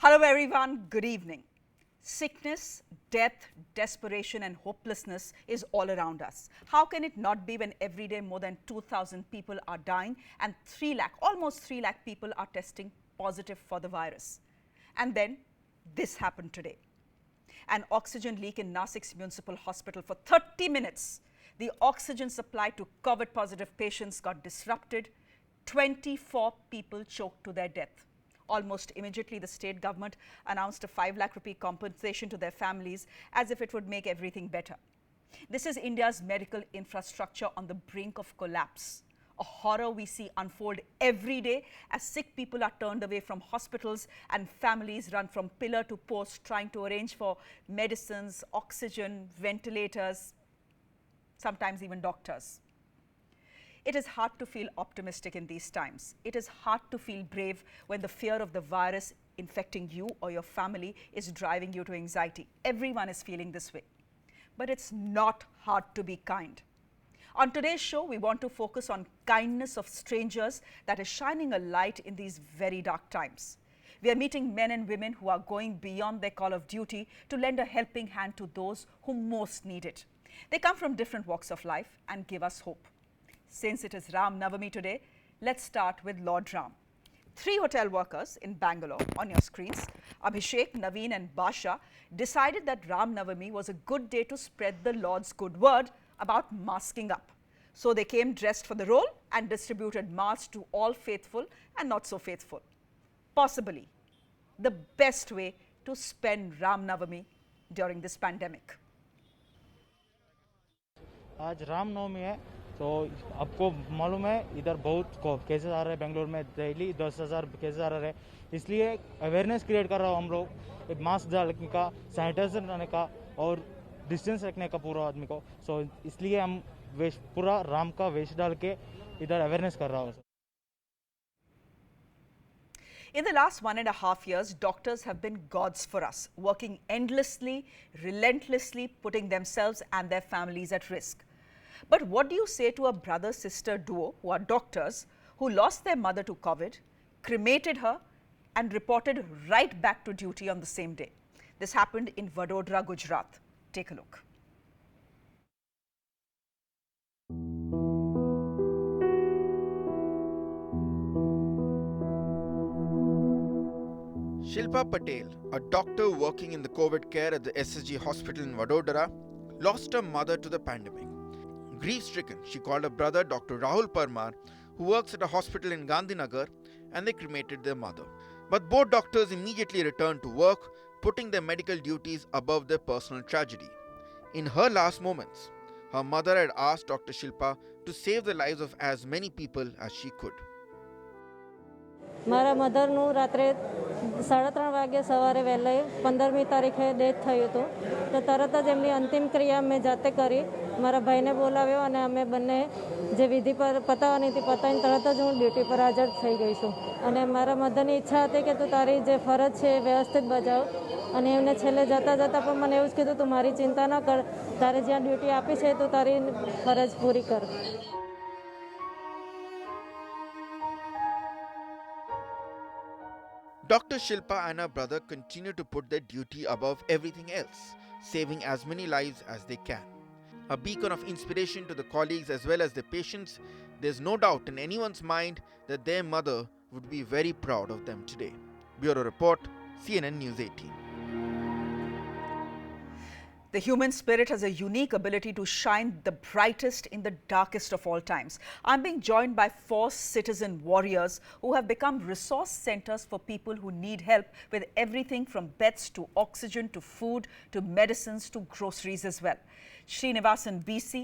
Hello everyone, good evening. Sickness, death, desperation and hopelessness is all around us. How can it not be when every day more than 2,000 people are dying and almost 3 lakh people are testing positive for the virus? And then this happened today. An oxygen leak in Nasik's municipal hospital for 30 minutes. The oxygen supply to COVID positive patients got disrupted. 24 people choked to their death. Almost immediately, the state government announced a 5 lakh rupee compensation to their families as if it would make everything better. This is India's medical infrastructure on the brink of collapse. A horror we see unfold every day as sick people are turned away from hospitals and families run from pillar to post trying to arrange for medicines, oxygen, ventilators, sometimes even doctors. It is hard to feel optimistic in these times. It is hard to feel brave when the fear of the virus infecting you or your family is driving you to anxiety. Everyone is feeling this way. But it's not hard to be kind. On today's show, we want to focus on kindness of strangers that is shining a light in these very dark times. We are meeting men and women who are going beyond their call of duty to lend a helping hand to those who most need it. They come from different walks of life and give us hope. Since it is Ram Navami today, let's start with Lord Ram. 3 hotel workers in Bangalore, on your screens, Abhishek, Naveen and Basha, decided that Ram Navami was a good day to spread the Lord's good word about masking up. So they came dressed for the role and distributed masks to all faithful and not so faithful. Possibly the best way to spend Ram Navami during this pandemic. आज रामनवमी है तो आपको मालूम है इधर बहुत cases आ रहे हैं बेंगलोर में डेली 10,000 केसेस आ रहे हैं इसलिए अवेयरनेस क्रिएट कर रहा हूँ हम लोग मास्क डालने का सैनिटाइजर रहने का और डिस्टेंस रखने का पूरा आदमी को सो इसलिए हम पूरा राम का वेश डाल के इधर अवेयरनेस कर रहा हूँ. In the last 1.5 years, doctors have been gods for us, working endlessly, relentlessly, putting themselves and their families at risk. But what do you say to a brother-sister duo who are doctors who lost their mother to COVID, cremated her and reported right back to duty on the same day? This happened in Vadodara, Gujarat. Take a look. Shilpa Patel, a doctor working in the COVID care at the SSG hospital in Vadodara, lost her mother to the pandemic. Grief-stricken, she called her brother Dr. Rahul Parmar, who works at a hospital in Gandhinagar, and they cremated their mother. But both doctors immediately returned to work, putting their medical duties above their personal tragedy. In her last moments, her mother had asked Dr. Shilpa to save the lives of as many people as she could. મારા મધરનું રાત્રે 3:30 વાગે સવારે વહેલે 15મી તારીખે death થયું હતું તો તરત જ એમની અંતિમ ક્રિયા મેં જાતે કરી મારા ભાઈને બોલાવ્યો અને અમે બંને જે વિધિ પર પતાવવાની હતી પતાવીને તરત જ હું ડ્યુટી પર હાજર થઈ ગઈ છું અને મારા મધરની ઈચ્છા હતી કે તું તારી જે ફરજ છે એ વ્યવસ્થિત બજાવ અને એમને છેલ્લે જતાં જતાં પણ મને એવું જ કીધું તું મારી ચિંતા ન કર તારે જ્યાં ડ્યુટી આપી છે તું તારી ફરજ પૂરી કર. Dr. Shilpa and her brother continue to put their duty above everything else, saving as many lives as they can. A beacon of inspiration to the colleagues as well as the patients, there's no doubt in anyone's mind that their mother would be very proud of them today. Bureau Report, CNN News 18. The human spirit has a unique ability to shine the brightest in the darkest of all times. I'm being joined by 4 citizen warriors who have become resource centers for people who need help with everything from beds to oxygen to food to medicines to groceries as well. Srinivasan BC,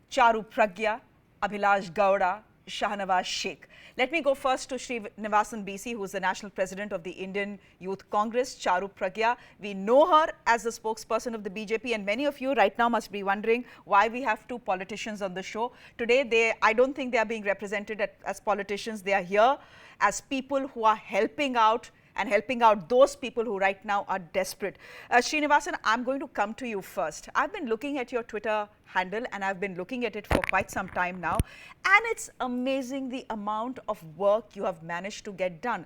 Charu Pragya, Abhilash Gowda, Shahnawaz Sheikh. Let me go first to Srinivasan BC, who is the National President of the Indian Youth Congress. Charu Pragya, we know her as the spokesperson of the BJP, and many of you right now must be wondering why we have 2 politicians on the show. Today, I don't think they are being represented as politicians. They are here as people who are helping out and helping out those people who right now are desperate. Srinivasan, I'm going to come to you first. I've been looking at your Twitter handle and I've been looking at it for quite some time now, and it's amazing the amount of work you have managed to get done.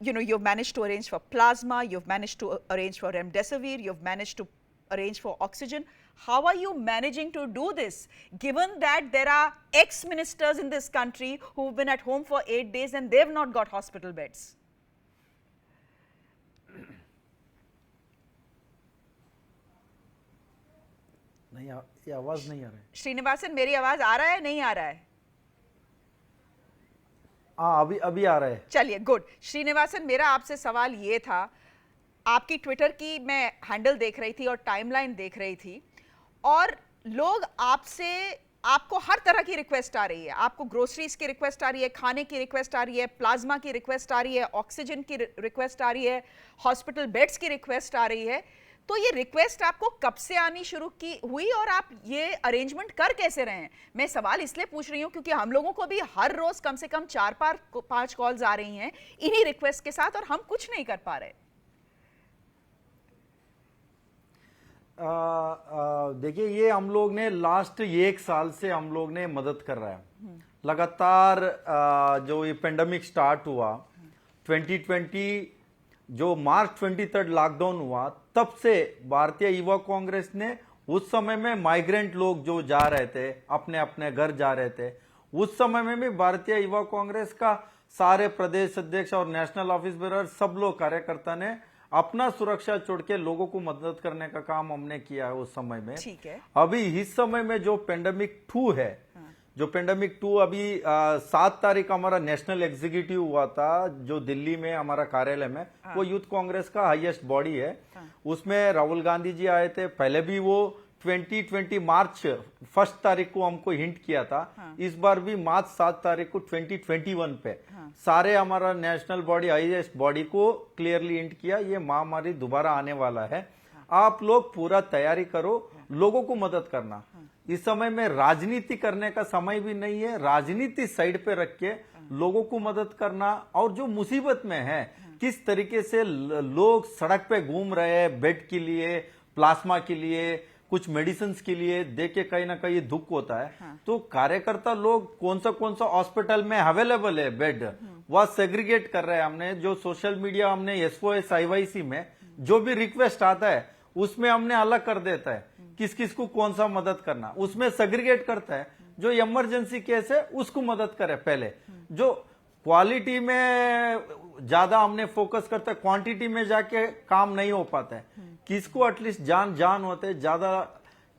You've managed to arrange for plasma, you've managed to arrange for remdesivir, you've managed to arrange for oxygen. How are you managing to do this, given that there are ex-ministers in this country who've been at home for 8 days and they've not got hospital beds? नहीं, ये आवाज नहीं आ रहा है। श्रीनिवासन, मेरी आवाज आ रहा है, नहीं आ रहा है? हाँ, अभी आ रहा है। चलिए, गुड। श्रीनिवासन, मेरा आपसे सवाल ये था, आपकी ट्विटर की मैं हैंडल देख रही थी और टाइमलाइन देख रही थी, और लोग आपको हर तरह की रिक्वेस्ट आ रही है। आपको ग्रोसरीज की रिक्वेस्ट आ रही है, खाने की रिक्वेस्ट आ रही है, प्लाज्मा की रिक्वेस्ट आ रही है, ऑक्सीजन की रिक्वेस्ट आ रही है, हॉस्पिटल बेड्स की रिक्वेस्ट आ रही है। तो ये रिक्वेस्ट आपको कब से आनी शुरू की हुई और आप ये अरेंजमेंट कर कैसे रहे हैं? मैं सवाल इसलिए पूछ रही हूँ क्योंकि हम लोगों को भी हर रोज कम से कम 4-5 कॉल्स आ रही हैं इन्हीं रिक्वेस्ट के साथ, और हम कुछ नहीं कर पा रहे। देखिए, ये हम लोग ने लास्ट 1 साल से हम लोग ने मदद कर रहा है लगातार। जो ये पेंडेमिक स्टार्ट हुआ 2020, जो मार्च 23 लॉकडाउन हुआ, तब से भारतीय युवा कांग्रेस ने, उस समय में माइग्रेंट लोग जो जा रहे थे, अपने अपने घर जा रहे थे, उस समय में भी भारतीय युवा कांग्रेस का सारे प्रदेश अध्यक्ष और नेशनल ऑफिस बेरर सब लोग कार्यकर्ता ने अपना सुरक्षा छोड़ के लोगों को मदद करने का काम हमने किया है उस समय में। ठीक है। अभी इस समय में जो पेंडेमिक 2 है, जो पेंडेमिक 2 अभी 7 तारीख हमारा नेशनल एग्जीक्यूटिव हुआ था जो दिल्ली में हमारा कार्यालय में, वो यूथ कांग्रेस का हाईएस्ट बॉडी है। उसमें राहुल गांधी जी आए थे। पहले भी वो 2020 मार्च 1 तारीख को हमको हिंट किया था। इस बार भी मार्च 7 तारीख को 2021 पे सारे हमारा नेशनल बॉडी, हाईएस्ट बॉडी को क्लियरली हिंट किया, ये महामारी दोबारा आने वाला है। आप लोग पूरा तैयारी करो, लोगों को मदद करना। इस समय में राजनीति करने का समय भी नहीं है। राजनीति साइड पे रख के लोगों को मदद करना, और जो मुसीबत में है, किस तरीके से लोग सड़क पे घूम रहे हैं बेड के लिए, प्लाज्मा के लिए, कुछ मेडिसिन के लिए, देख के कहीं ना कहीं दुख होता है। तो कार्यकर्ता लोग कौन सा हॉस्पिटल में अवेलेबल है बेड, वह सेग्रीगेट कर रहे हैं। हमने जो सोशल मीडिया, हमने SOS IYC में जो भी रिक्वेस्ट आता है उसमें हमने अलग कर देता है किस किस को कौन सा मदद करना, उसमें सेग्रीगेट करता है। जो इमरजेंसी केस है उसको मदद करे पहले। जो क्वालिटी में ज्यादा हमने फोकस करते हैं, क्वांटिटी में जाके काम नहीं हो पाता है। किसको एटलीस्ट जान होते हैं, ज्यादा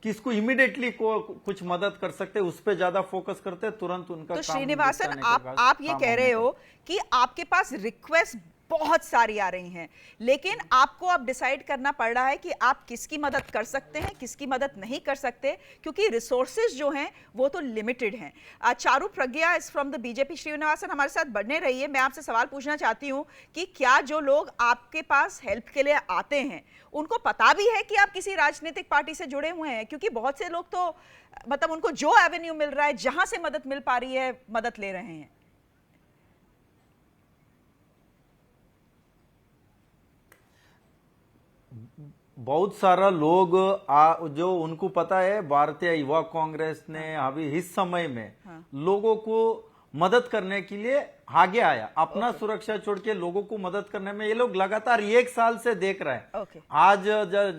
किसको इमीडिएटली को कुछ मदद कर सकते हैं, उस पर ज्यादा फोकस करते हैं, तुरंत उनका तो काम श्रीनिवासन, आप ये कह रहे हो कि आपके पास रिक्वेस्ट बहुत सारी आ रही हैं, लेकिन आपको अब डिसाइड करना पड़ रहा है कि आप किसकी मदद कर सकते हैं, किसकी मदद नहीं कर सकते, क्योंकि रिसोर्सेज जो हैं वो तो लिमिटेड हैं। Charu Pragya is from the BJP. Srinivasan, हमारे साथ बढ़ने रहिए। मैं आपसे सवाल पूछना चाहती हूं कि क्या जो लोग आपके पास हेल्प के लिए आते हैं उनको पता भी है कि आप किसी राजनीतिक पार्टी से जुड़े हुए हैं? क्योंकि बहुत से लोग तो मतलब उनको जो एवेन्यू मिल रहा है, जहां से मदद मिल पा रही है, मदद ले रहे हैं। बहुत सारा लोग जो उनको पता है भारतीय युवा कांग्रेस ने अभी इस समय में लोगों को मदद करने के लिए आगे आया। अपना सुरक्षा छोड़ के लोगों को मदद करने में ये लोग लगातार 1 साल से देख रहे हैं। आज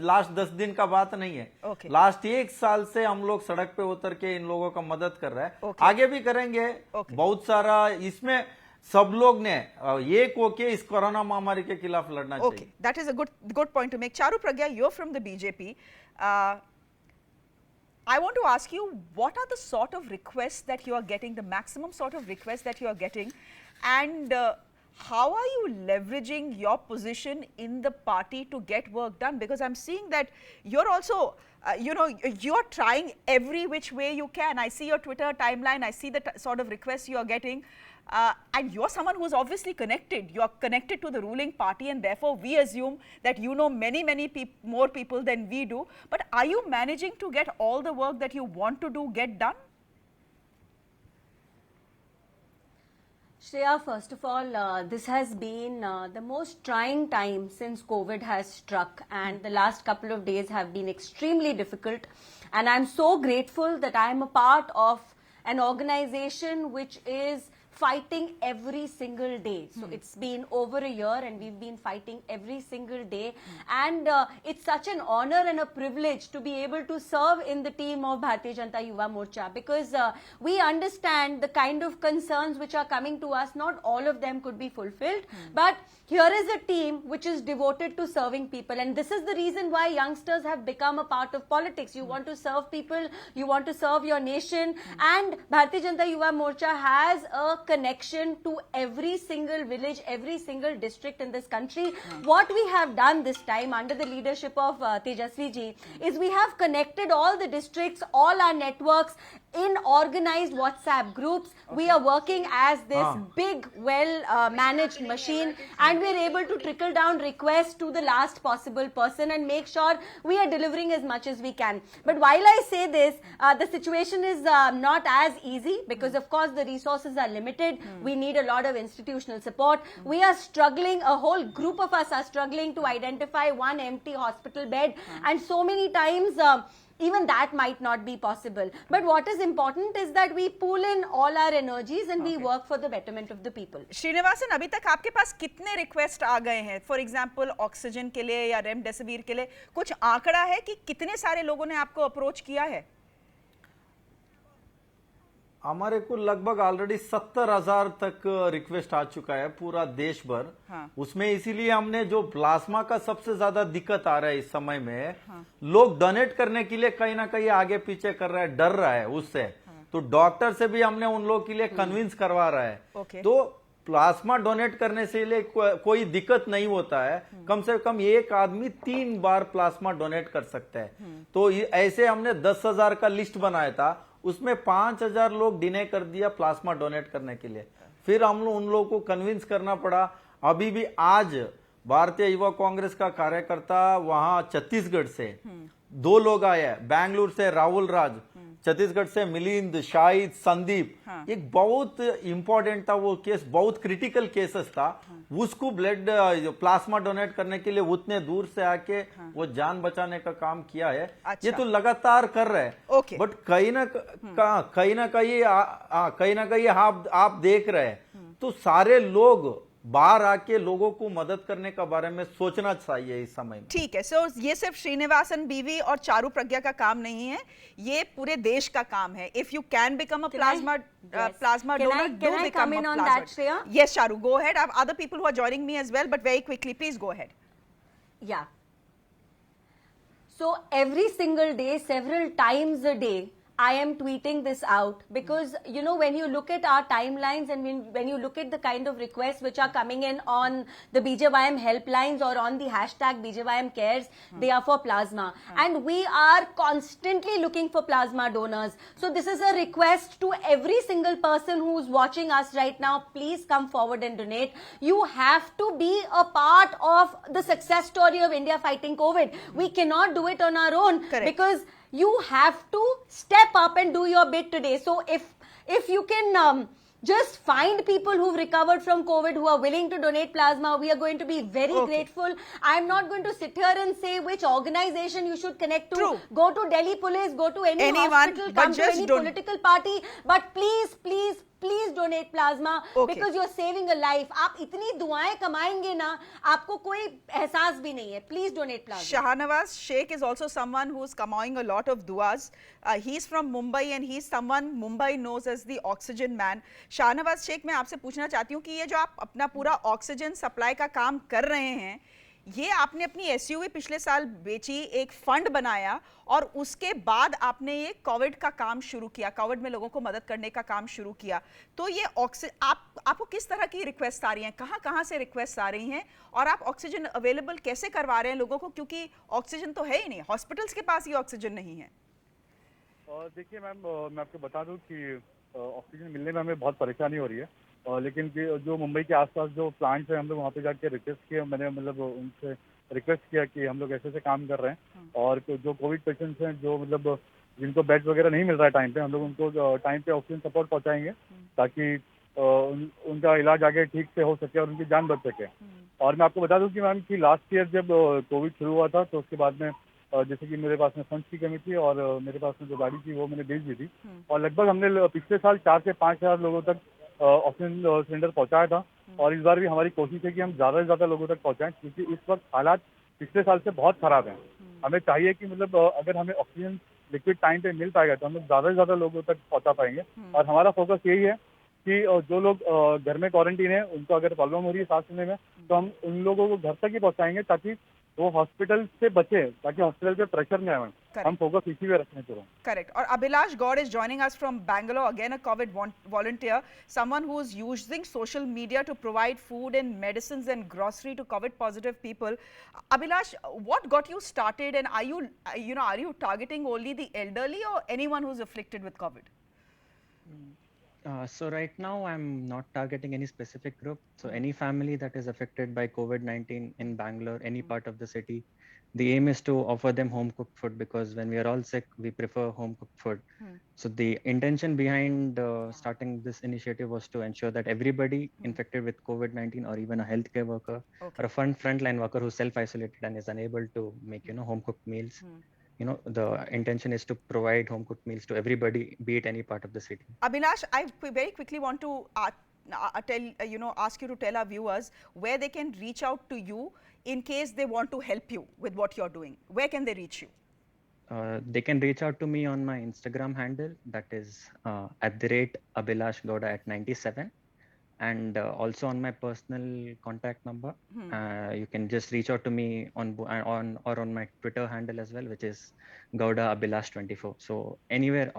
लास्ट 10 दिन का बात नहीं है। लास्ट 1 साल से हम लोग सड़क पे उतर के इन लोगों का मदद कर रहे हैं। आगे भी करेंगे। बहुत सारा इसमें सब लोग ने एक होके इस कोरोना महामारी के खिलाफ लड़ना चाहिए। Okay, that is a good point to make. Charu Pragya, you're from the BJP. I want to ask you, what are the sort of requests that you are getting, the maximum sort of requests that you are getting, and how are you leveraging your position in the party to get work done? Because I'm seeing that you're also, you're trying every which way you can. I see your Twitter timeline, I see the sort of requests you are getting. And you're someone who's obviously connected. You're connected to the ruling party, and therefore we assume that you know many more people than we do. But are you managing to get all the work that you want to do get done? Shreya, first of all, this has been the most trying time since COVID has struck, and the last couple of days have been extremely difficult. And I'm so grateful that I'm a part of an organization which is fighting every single day. So it's been over a year and we've been fighting every single day. And it's such an honor and a privilege to be able to serve in the team of Bharatiya Janata Yuva Morcha, because we understand the kind of concerns which are coming to us. Not all of them could be fulfilled, but here is a team which is devoted to serving people. And this is the reason why youngsters have become a part of politics. You want to serve people, you want to serve your nation. And Bharatiya Janata Yuva Morcha has a connection to every single village, every single district in this country. What we have done this time under the leadership of Tejasvi ji is we have connected all the districts, all our networks in organized WhatsApp groups. We are working as this big, well-managed machine, and we're able to trickle down requests to the last possible person and make sure we are delivering as much as we can. But while I say this, the situation is not as easy, because of course the resources are limited. We need a lot of institutional support. We are struggling, a whole group of us are struggling to identify one empty hospital bed, and so many times even that might not be possible. But what is important is that we pool in all our energies and we work for the betterment of the people. Srinivasan, अभी तक आपके पास कितने request आ गए हैं? For example oxygen के लिए या remdesivir के लिए कुछ आंकड़ा है कि कितने सारे लोगों ने आपको अप्रोच किया है? हमारे को लगभग ऑलरेडी 70,000 तक रिक्वेस्ट आ चुका है पूरा देश भर। उसमें इसीलिए हमने जो प्लाज्मा का सबसे ज्यादा दिक्कत आ रहा है इस समय में, लोग डोनेट करने के लिए कहीं ना कहीं आगे पीछे कर रहा है, डर रहा है उससे। तो डॉक्टर से भी हमने उन लोगों के लिए कन्विंस करवा रहा है। तो प्लाज्मा डोनेट करने से लिए कोई दिक्कत नहीं होता है। कम से कम एक आदमी 3 बार प्लाज्मा डोनेट कर सकता है। तो ऐसे हमने 10,000 का लिस्ट बनाया था, उसमें 5,000 लोग डिने कर दिया प्लाज्मा डोनेट करने के लिए। फिर हम लोग उन लोगों को कन्विंस करना पड़ा। अभी भी आज भारतीय युवा कांग्रेस का कार्यकर्ता वहां छत्तीसगढ़ से 2 लोग आए हैं, बैंगलोर से राहुल राज, छत्तीसगढ़ से मिलिंद, शाहिद, संदीप। एक बहुत इंपॉर्टेंट था वो केस, बहुत क्रिटिकल केसेस था। उसको ब्लड प्लाज्मा डोनेट करने के लिए उतने दूर से आके वो जान बचाने का काम किया है। ये तो लगातार कर रहे हैं। बट कहीं ना कहीं आप देख रहे हैं तो सारे लोग बाहर आके लोगों को मदद करने का बारे में सोचना चाहिए इस समय में। ठीक है। सो ये सिर्फ श्रीनिवासन बीवी और चारू प्रज्ञा का काम नहीं है, ये पूरे देश का काम है। If you can become a plasma donor, do become a plasma. Yes, Charu, go ahead. I have other people who are joining me as well, but very quickly, please go ahead. Yeah. So every single day, several times a day, I am tweeting this out, because you know, when you look at our timelines and when you look at the kind of requests which are coming in on the BJYM helplines or on the hashtag BJYM cares, they are for plasma, and we are constantly looking for plasma donors. So this is a request to every single person who's watching us right now. Please come forward and donate. You have to be a part of the success story of India fighting COVID. We cannot do it on our own. Correct. Because you have to step up and do your bit today. So if you can just find people who've recovered from COVID who are willing to donate plasma, we are going to be very grateful. I'm not going to sit here and say which organization you should connect to. True. Go to Delhi Police, go to any hospital, come to any political party, but please donate plasma, because you're saving a life. आप इतनी दुआएं कमाएंगे ना, आपको कोई एहसास भी नहीं है. Please donate plasma. Shahnawaz Sheikh is also someone who's कमाएंगे a lot of duas. He's from Mumbai and he's someone Mumbai knows as the oxygen man. Shahnawaz Sheikh, मैं आपसे पूछना चाहती हूँ कि ये जो आप अपना पूरा ऑक्सीजन सप्लाई का काम कर रहे हैं, ये आपने अपनी एसयूवी पिछले साल बेची, एक फंड बनाया और उसके बाद आपने ये कोविड का काम शुरू किया, कोविड में लोगों को मदद करने का काम शुरू किया। तो ये आपको किस तरह की रिक्वेस्ट आ रही हैं, कहाँ से रिक्वेस्ट आ रही हैं, और आप ऑक्सीजन अवेलेबल कैसे करवा रहे हैं लोगों को, क्योंकि ऑक्सीजन तो है ही नहीं, हॉस्पिटल्स के पास ये ऑक्सीजन नहीं है। देखिए मैम, मैं आपको बता दूं कि ऑक्सीजन मिलने में हमें बहुत परेशानी हो रही है, लेकिन जो मुंबई के आसपास जो प्लांट्स हैं, हम लोग वहाँ पे जाके रिक्वेस्ट किया, मैंने मतलब उनसे रिक्वेस्ट किया कि हम लोग ऐसे काम कर रहे हैं, और जो कोविड पेशेंट्स हैं, जो मतलब जिनको बेड वगैरह नहीं मिल रहा है टाइम पे, हम लोग उनको टाइम पे ऑक्सीजन सपोर्ट पहुँचाएंगे, ताकि उनका इलाज आगे ठीक से हो सके और उनकी जान बच सके। और मैं आपको बता दूं कि मैम कि लास्ट ईयर जब कोविड शुरू हुआ था तो उसके बाद में जैसे कि मेरे पास में फंड्स की कमी थी और मेरे पास में जो गाड़ी थी वो मैंने बेच दी थी और लगभग हमने पिछले साल 4 से 5 हज़ार लोगों तक ऑक्सीजन सिलेंडर पहुंचाया था और इस बार भी हमारी कोशिश है कि हम ज़्यादा से ज़्यादा लोगों तक पहुंचाएं क्योंकि इस वक्त हालात पिछले साल से बहुत खराब हैं। हमें चाहिए कि मतलब अगर हमें ऑक्सीजन लिक्विड टाइम पे मिल पाएगा तो हम लोग ज़्यादा से ज़्यादा लोगों तक पहुंचा पाएंगे और हमारा फोकस यही है कि जो लोग घर में क्वारंटीन है उनको अगर प्रॉब्लम हो रही है सांस लेने में तो हम उन लोगों को घर तक ही पहुंचाएंगे ताकि वो हॉस्पिटल से बचे, ताकि हॉस्पिटल पे प्रेशर नहीं आए। हम फोकस इसी पे रखने चाहिए। Correct. Or Abhilash God is joining us from Bangalore, again a COVID volunteer, someone who is using social media to provide food and medicines and grocery to COVID positive people. Abhilash, what got you started, and are you targeting only the elderly or anyone who's afflicted with COVID? So right now I'm not targeting any specific group. So any family that is affected by COVID-19 in Bangalore, any part of the city, the aim is to offer them home cooked food because when we are all sick, we prefer home cooked food. So the intention behind starting this initiative was to ensure that everybody infected with COVID-19 or even a healthcare worker or a frontline worker who's self-isolated and is unable to make, home cooked meals. The intention is to provide home cooked meals to everybody, be it any part of the city. Abhilash, I very quickly want to ask you to tell our viewers where they can reach out to you in case they want to help you with what you're doing. Where can they reach you? They can reach out to me on my Instagram handle, that is @Abhilash Gowda at 97. And also on my personal contact number, you can just reach out to me on my Twitter handle as well, which is Gowda Abhilash 24. So anywhere,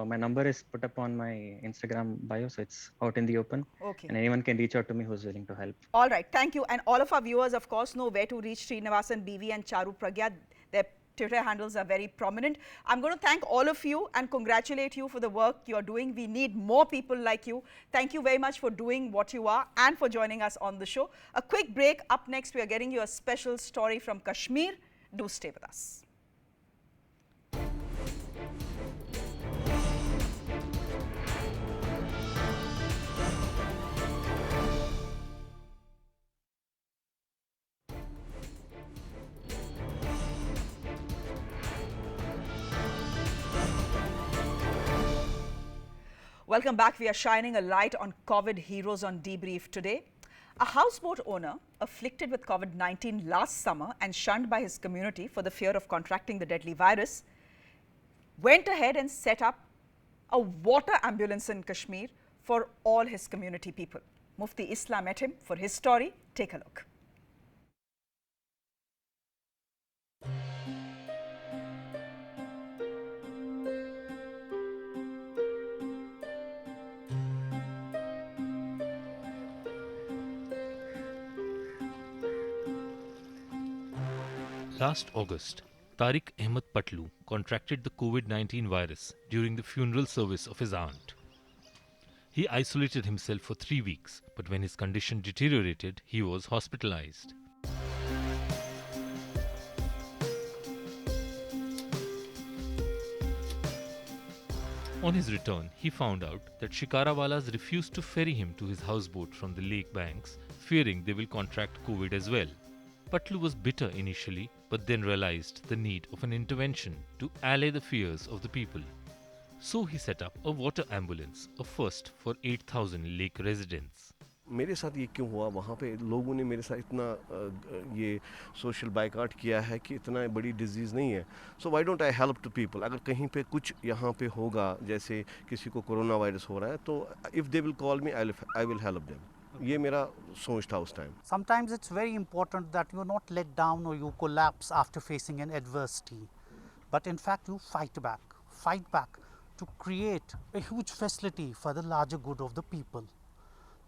my number is put up on my Instagram bio, so it's out in the open. Okay. And anyone can reach out to me who's willing to help. All right, thank you. And all of our viewers, of course, know where to reach Srinivasan, BV and Charu Pragya. Their Twitter handles are very prominent. I'm going to thank all of you and congratulate you for the work you're doing. We need more people like you. Thank you very much for doing what you are and for joining us on the show. A quick break. Up next, we are getting you a special story from Kashmir. Do stay with us. Welcome back. We are shining a light on COVID heroes on Debrief today. A houseboat owner afflicted with COVID-19 last summer and shunned by his community for the fear of contracting the deadly virus went ahead and set up a water ambulance in Kashmir for all his community people. Mufti Islam met him for his story. Take a look. Last August, Tariq Ahmed Patlu contracted the COVID-19 virus during the funeral service of his aunt. He isolated himself for 3 weeks, but when his condition deteriorated, he was hospitalized. On his return, he found out that Shikarawalas refused to ferry him to his houseboat from the lake banks, fearing they will contract COVID as well. Patlu was bitter initially, but then realized the need of an intervention to allay the fears of the people. So he set up a water ambulance, a first for 8,000 lake residents. मेरे साथ ये क्यों हुआ, वहाँ पे लोगों ने मेरे साथ इतना ये सोशल बाइकआउट किया है कि इतना बड़ी डिजीज़ नहीं है. So why don't I help to people. अगर कहीं पे कुछ यहाँ पे होगा, जैसे किसी को कोरोना वायरस हो रहा है, तो if they will call me I will help them. ये मेरा सोच था उस time. Sometimes it's very important that you're not let down or you collapse after facing an adversity, but in fact you fight back to create a huge facility for the larger good of the people.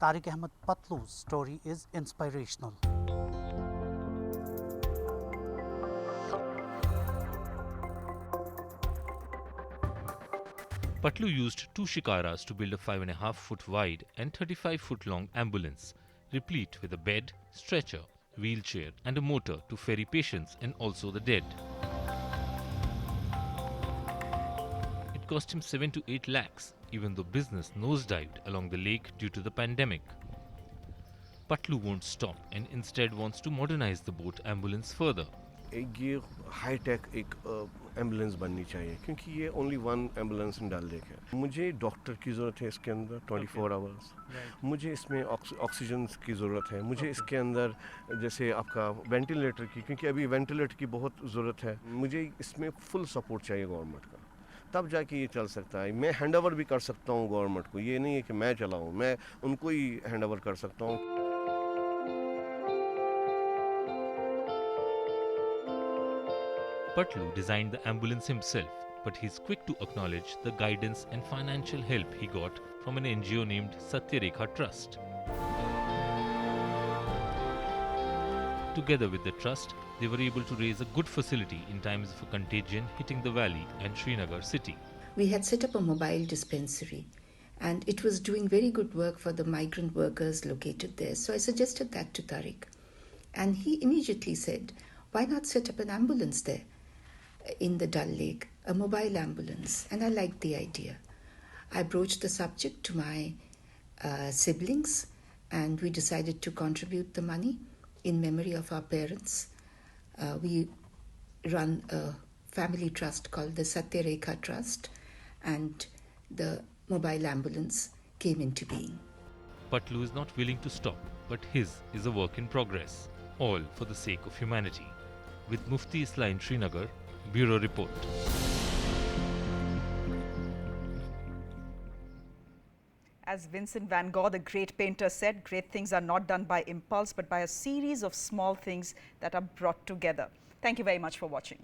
Tariq Ahmed Patlu's story is inspirational. Patlu used 2 shikaras to build a 5.5-foot wide and 35-foot long ambulance, replete with a bed, stretcher, wheelchair and a motor to ferry patients and also the dead. It cost him 7 to 8 lakhs, even though business nosedived along the lake due to the pandemic. Patlu won't stop and instead wants to modernize the boat ambulance further. ये high tech एक ambulance बननी चाहिए क्योंकि ये only one ambulance इन डल lake है। मुझे doctor की ज़रूरत है इसके अंदर 24 आवर्स। मुझे इसमें ऑक्सीजन की ज़रूरत है। मुझे इसके अंदर जैसे आपका वेंटिलेटर की, क्योंकि अभी वेंटिलेटर की बहुत ज़रूरत है। मुझे इसमें फुल सपोर्ट चाहिए गवर्नमेंट का, तब जाके ये चल सकता है। मैं हैंड ओवर भी कर सकता हूँ गवर्नमेंट को, ये नहीं है कि मैं चलाऊँ, मैं उनको ही हैंड ओवर कर सकता हूँ। Patlu designed the ambulance himself, but he's quick to acknowledge the guidance and financial help he got from an NGO named Satyarekha Trust. Together with the trust, they were able to raise a good facility in times of a contagion hitting the valley and Srinagar city. We had set up a mobile dispensary and it was doing very good work for the migrant workers located there. So I suggested that to Tariq. And he immediately said, why not set up an ambulance there in the Dal Lake, a mobile ambulance? And I liked the idea. I broached the subject to my siblings and we decided to contribute the money in memory of our parents. We run a family trust called the Satyarekha Trust, and the mobile ambulance came into being. Patlu is not willing to stop, but his is a work in progress, all for the sake of humanity. With Mufti Isla in Srinagar, Bureau Report. As Vincent van Gogh, the great painter, said, great things are not done by impulse, but by a series of small things that are brought together. Thank you very much for watching.